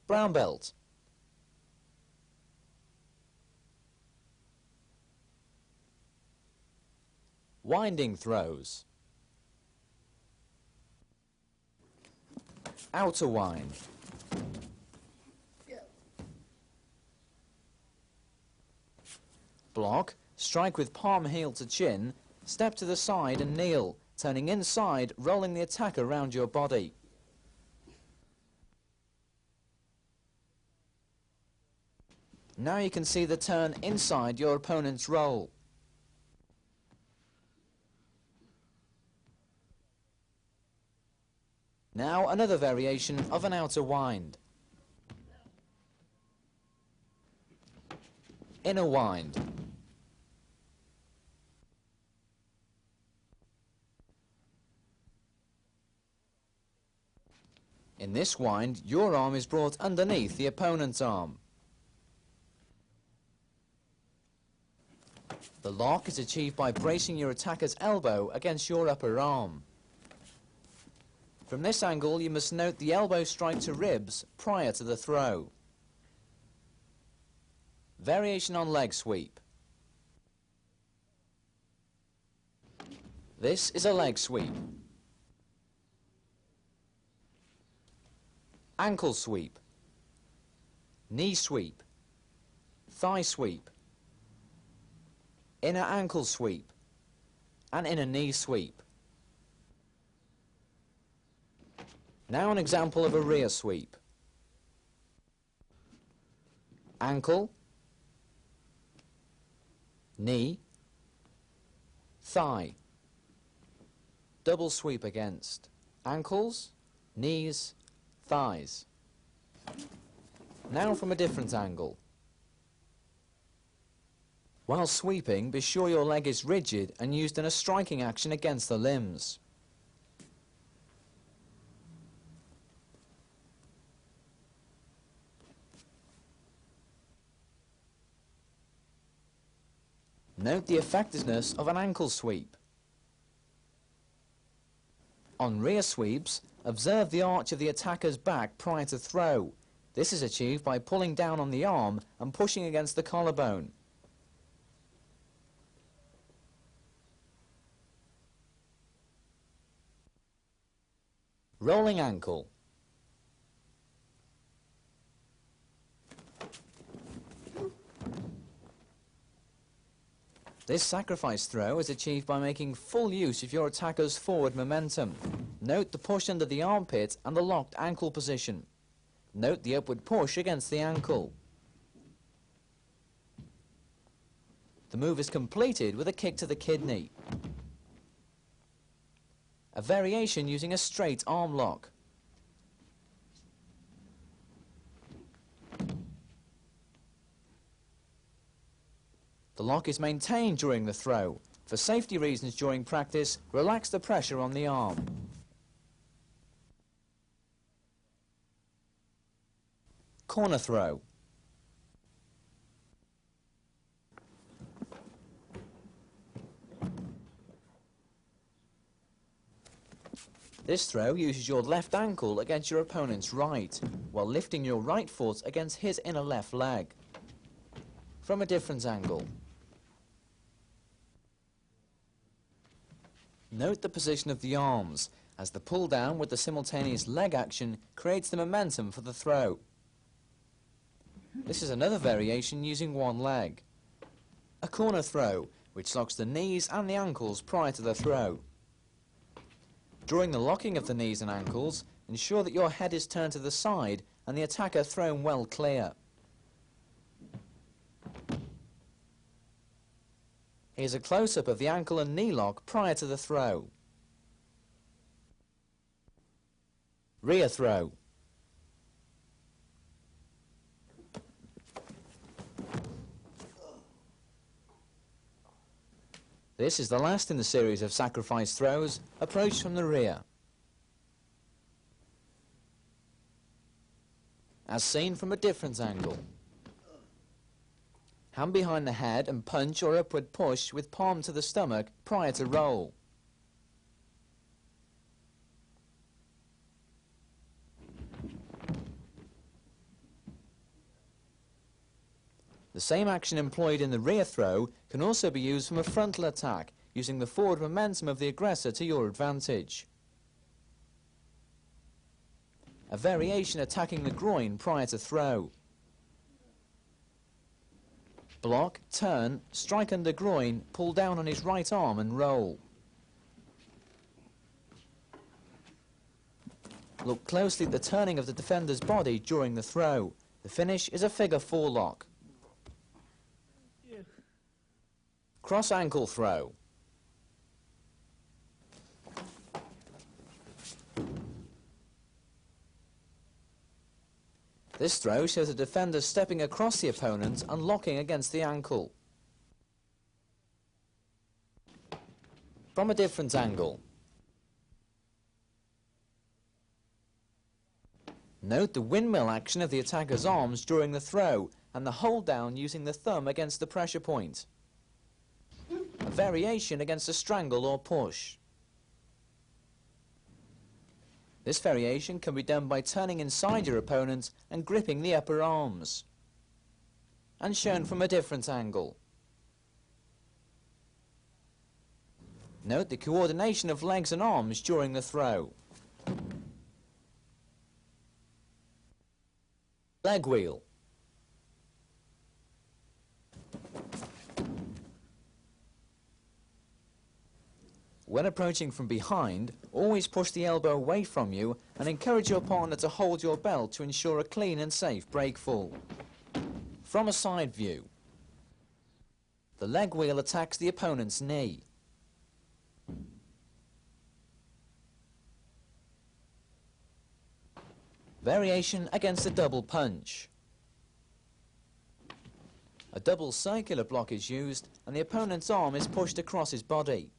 brown belt. Winding throws. Outer wind. Block, strike with palm heel to chin, step to the side and kneel, turning inside, rolling the attack around your body. Now you can see the turn inside your opponent's roll. Now another variation of an outer wind. Inner wind. In this wind, your arm is brought underneath the opponent's arm. The lock is achieved by bracing your attacker's elbow against your upper arm. From this angle, you must note the elbow strike to ribs prior to the throw. Variation on leg sweep. This is a leg sweep. Ankle sweep. Knee sweep. Thigh sweep. Inner ankle sweep. And inner knee sweep. Now an example of a rear sweep. Ankle, knee, thigh. Double sweep against ankles, knees, thighs. Now from a different angle. While sweeping, be sure your leg is rigid and used in a striking action against the limbs. Note the effectiveness of an ankle sweep. On rear sweeps, observe the arch of the attacker's back prior to throw. This is achieved by pulling down on the arm and pushing against the collarbone. Rolling ankle. This sacrifice throw is achieved by making full use of your attacker's forward momentum. Note the push under the armpit and the locked ankle position. Note the upward push against the ankle. The move is completed with a kick to the kidney. A variation using a straight arm lock. The lock is maintained during the throw. For safety reasons during practice, relax the pressure on the arm. Corner throw. This throw uses your left ankle against your opponent's right, while lifting your right foot against his inner left leg. From a different angle. Note the position of the arms, as the pull down with the simultaneous leg action creates the momentum for the throw. This is another variation using one leg. A corner throw, which locks the knees and the ankles prior to the throw. During the locking of the knees and ankles, ensure that your head is turned to the side and the attacker thrown well clear. Here's a close-up of the ankle and knee lock prior to the throw. Rear throw. This is the last in the series of sacrifice throws, approach from the rear. As seen from a different angle. Hand behind the head and punch or upward push with palm to the stomach prior to roll. The same action employed in the rear throw can also be used from a frontal attack, using the forward momentum of the aggressor to your advantage. A variation attacking the groin prior to throw. Block, turn, strike under groin, pull down on his right arm and roll. Look closely at the turning of the defender's body during the throw. The finish is a figure 4 lock. Cross ankle throw. This throw shows the defender stepping across the opponent and locking against the ankle. From a different angle. Note the windmill action of the attacker's arms during the throw and the hold down using the thumb against the pressure point. A variation against a strangle or push. This variation can be done by turning inside your opponent and gripping the upper arms. And shown from a different angle. Note the coordination of legs and arms during the throw. Leg wheel. When approaching from behind, always push the elbow away from you and encourage your partner to hold your belt to ensure a clean and safe break fall. From a side view. The leg wheel attacks the opponent's knee. Variation against a double punch. A double circular block is used and the opponent's arm is pushed across his body.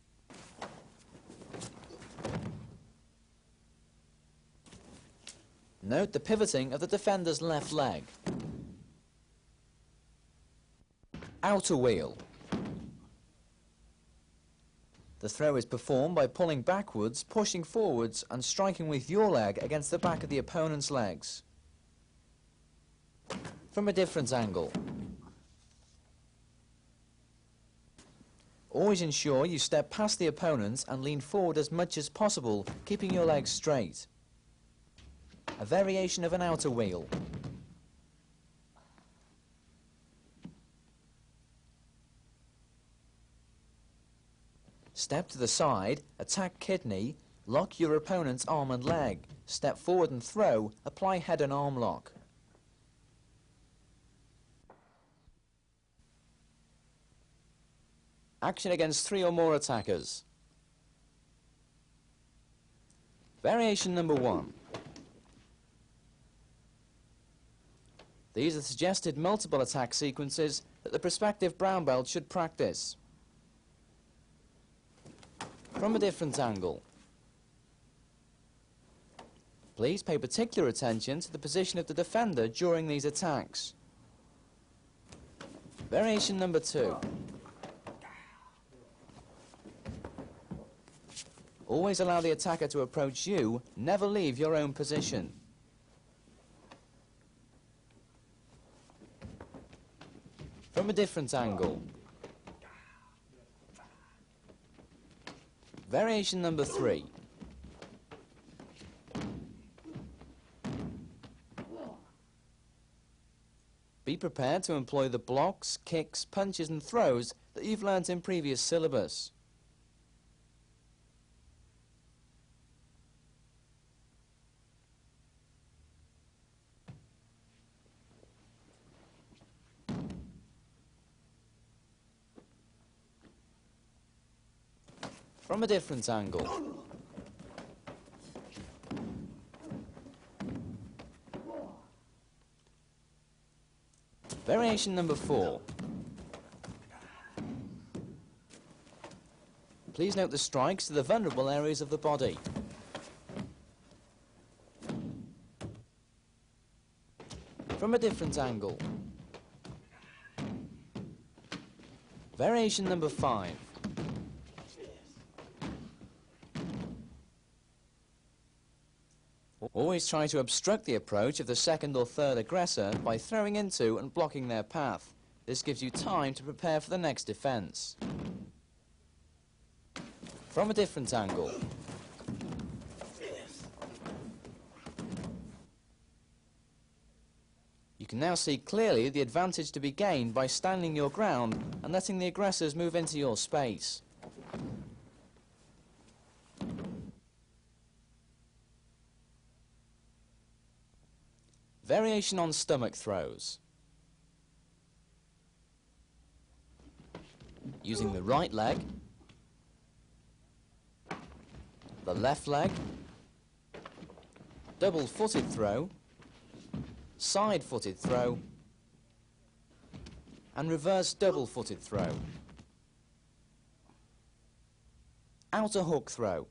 Note the pivoting of the defender's left leg. Outer wheel. The throw is performed by pulling backwards, pushing forwards and striking with your leg against the back of the opponent's legs. From a different angle. Always ensure you step past the opponent and lean forward as much as possible, keeping your legs straight. A variation of an outer wheel. Step to the side, attack kidney, lock your opponent's arm and leg, step forward and throw, apply head and arm lock. Action against 3 or more attackers. Variation number 1. These are suggested multiple attack sequences that the prospective brown belt should practice. From a different angle. Please pay particular attention to the position of the defender during these attacks. Variation number 2. Always allow the attacker to approach you, never leave your own position. From a different angle. Variation number 3. Be prepared to employ the blocks, kicks, punches and throws that you've learnt in previous syllabus. From a different angle. Variation number 4. Please note the strikes to the vulnerable areas of the body. From a different angle. Variation number 5. Always try to obstruct the approach of the second or third aggressor by throwing into and blocking their path. This gives you time to prepare for the next defence. From a different angle. You can now see clearly the advantage to be gained by standing your ground and letting the aggressors move into your space. Variation on stomach throws. Using the right leg, the left leg, double-footed throw, side-footed throw, and reverse double-footed throw. Outer hook throw.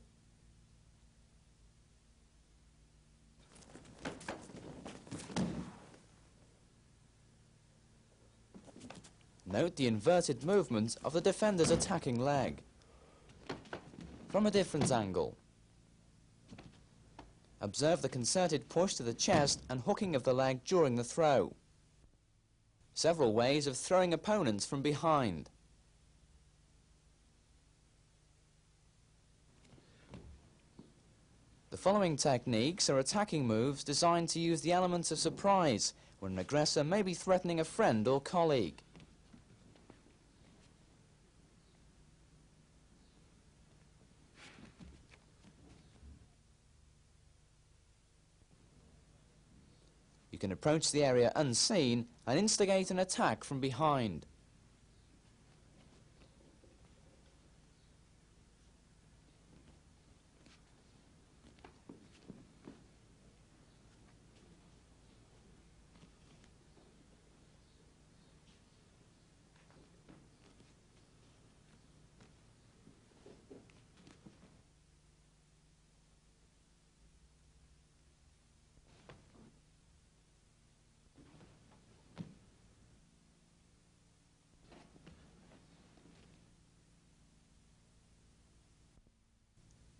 Note the inverted movement of the defender's attacking leg. From a different angle. Observe the concerted push to the chest and hooking of the leg during the throw. Several ways of throwing opponents from behind. The following techniques are attacking moves designed to use the elements of surprise when an aggressor may be threatening a friend or colleague. You can approach the area unseen and instigate an attack from behind.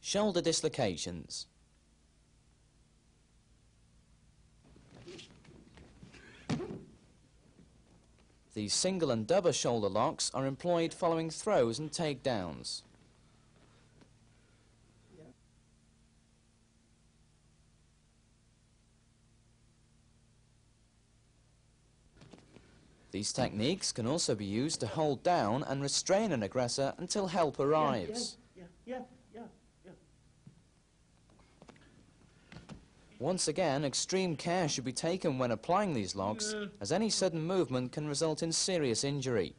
Shoulder dislocations. These single and double shoulder locks are employed following throws and takedowns. These techniques can also be used to hold down and restrain an aggressor until help arrives. Once again, extreme care should be taken when applying these locks, as any sudden movement can result in serious injury.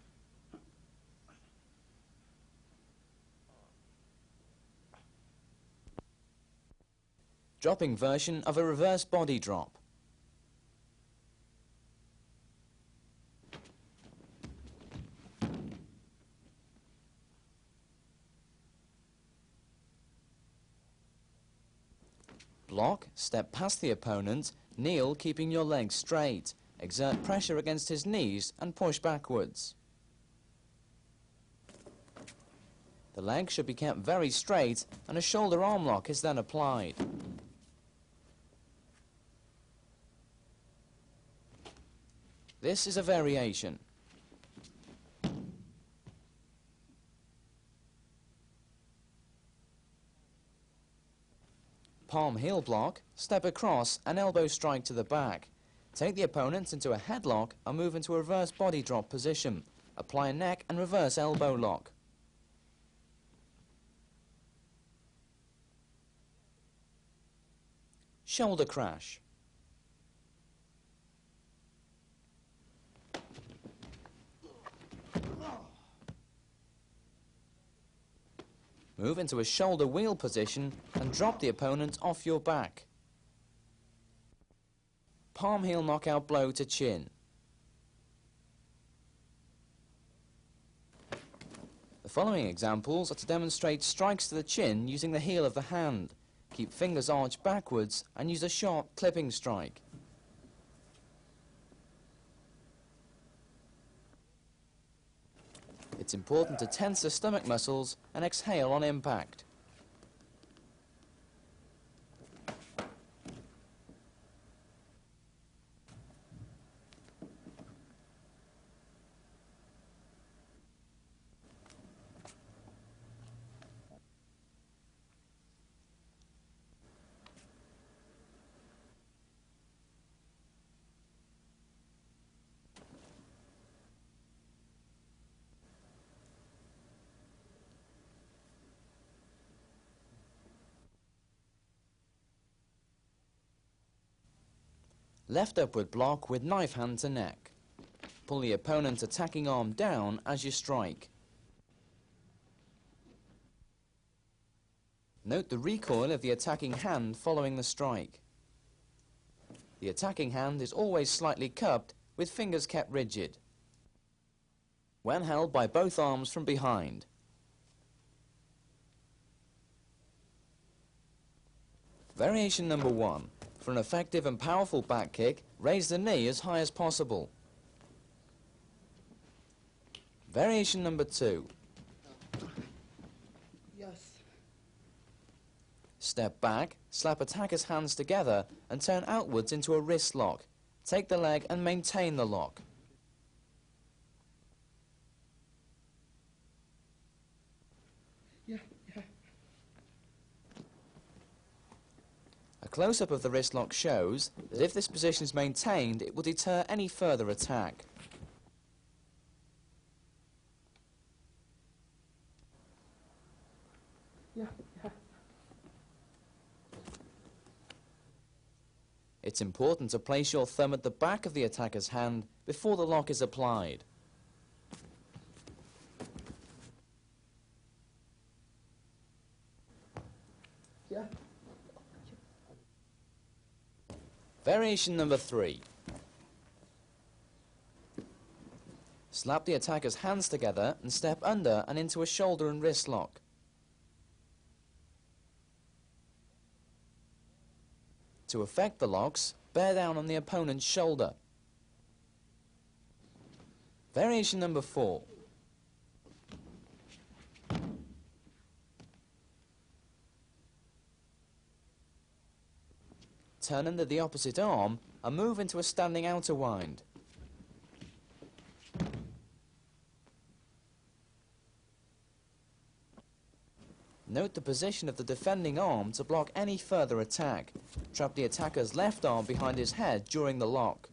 Dropping version of a reverse body drop. Block, step past the opponent, kneel keeping your legs straight, exert pressure against his knees and push backwards. The leg should be kept very straight and a shoulder arm lock is then applied. This is a variation. Palm heel block, step across and elbow strike to the back. Take the opponent into a headlock and move into a reverse body drop position. Apply a neck and reverse elbow lock. Shoulder crash. Move into a shoulder wheel position and drop the opponent off your back. Palm heel knockout blow to chin. The following examples are to demonstrate strikes to the chin using the heel of the hand. Keep fingers arched backwards and use a sharp clipping strike. It's important to tense the stomach muscles and exhale on impact. Left upward block with knife hand to neck. Pull the opponent's attacking arm down as you strike. Note the recoil of the attacking hand following the strike. The attacking hand is always slightly cupped with fingers kept rigid. When held by both arms from behind. Variation number 1. For an effective and powerful back kick, raise the knee as high as possible. Variation number 2. Yes. Step back, slap attacker's hands together and turn outwards into a wrist lock. Take the leg and maintain the lock. Yeah. A close-up of the wrist lock shows that if this position is maintained, it will deter any further attack. Yeah. It's important to place your thumb at the back of the attacker's hand before the lock is applied. Yeah. Variation number 3. Slap the attacker's hands together and step under and into a shoulder and wrist lock. To effect the locks, bear down on the opponent's shoulder. Variation number 4. Turn under the opposite arm and move into a standing outer wind. Note the position of the defending arm to block any further attack. Trap the attacker's left arm behind his head during the lock.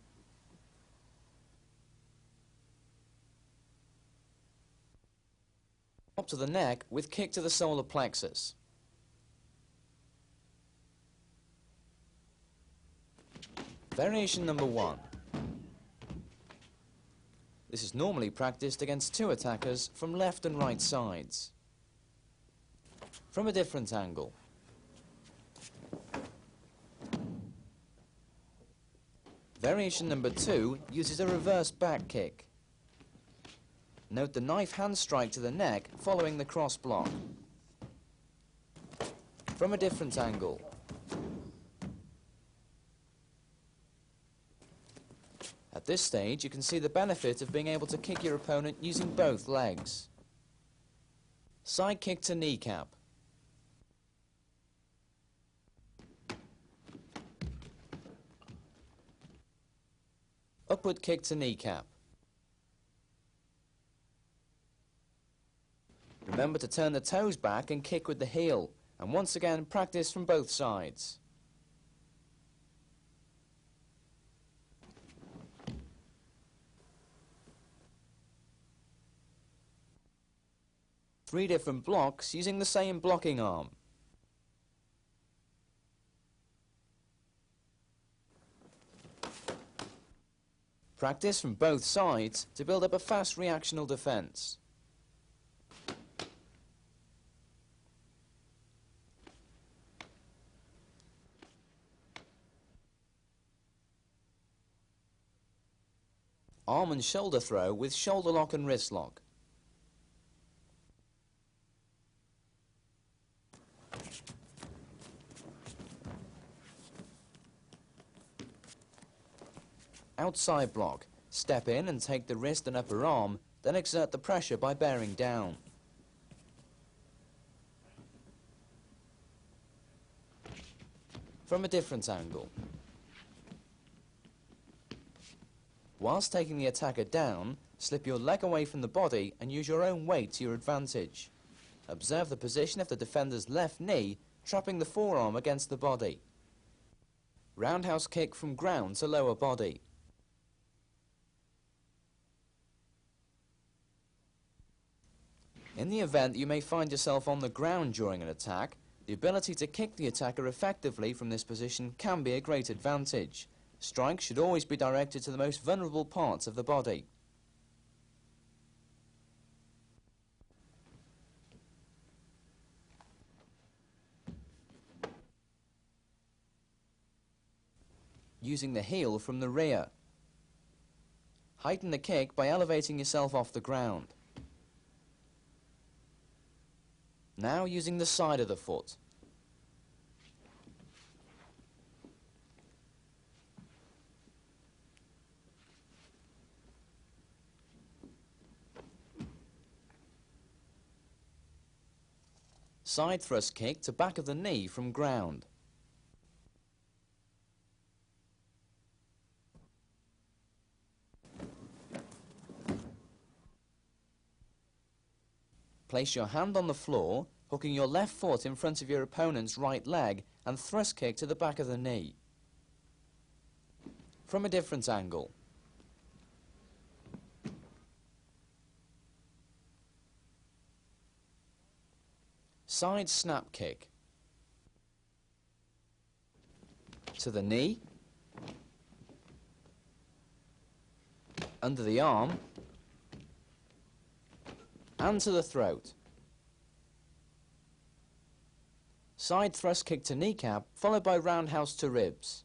Up to the neck with kick to the solar plexus. Variation number 1. This is normally practiced against 2 attackers from left and right sides. From a different angle. Variation number 2 uses a reverse back kick. Note the knife hand strike to the neck following the cross block. From a different angle. At this stage, you can see the benefit of being able to kick your opponent using both legs. Side kick to kneecap. Upward kick to kneecap. Remember to turn the toes back and kick with the heel, and once again practice from both sides. Three different blocks using the same blocking arm. Practice from both sides to build up a fast reactional defense. Arm and shoulder throw with shoulder lock and wrist lock. Outside block. Step in and take the wrist and upper arm, then exert the pressure by bearing down. From a different angle. Whilst taking the attacker down, slip your leg away from the body and use your own weight to your advantage. Observe the position of the defender's left knee, trapping the forearm against the body. Roundhouse kick from ground to lower body. In the event that you may find yourself on the ground during an attack, the ability to kick the attacker effectively from this position can be a great advantage. Strikes should always be directed to the most vulnerable parts of the body. Using the heel from the rear. Heighten the kick by elevating yourself off the ground. Now using the side of the foot. Side thrust kick to back of the knee from ground. Place your hand on the floor, hooking your left foot in front of your opponent's right leg and thrust kick to the back of the knee. From a different angle. Side snap kick. To the knee. Under the arm. And to the throat. Side thrust kick to kneecap, followed by roundhouse to ribs.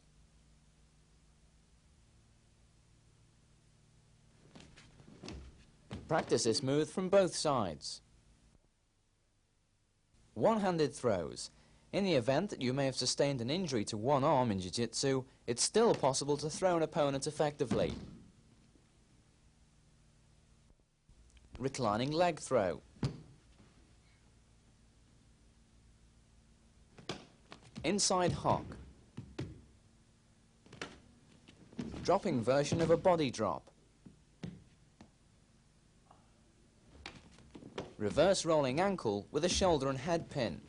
Practice this move from both sides. One-handed throws. In the event that you may have sustained an injury to one arm in Jiu-Jitsu, it's still possible to throw an opponent effectively. Reclining leg throw. Inside hock. Dropping version of a body drop. Reverse rolling ankle with a shoulder and head pin.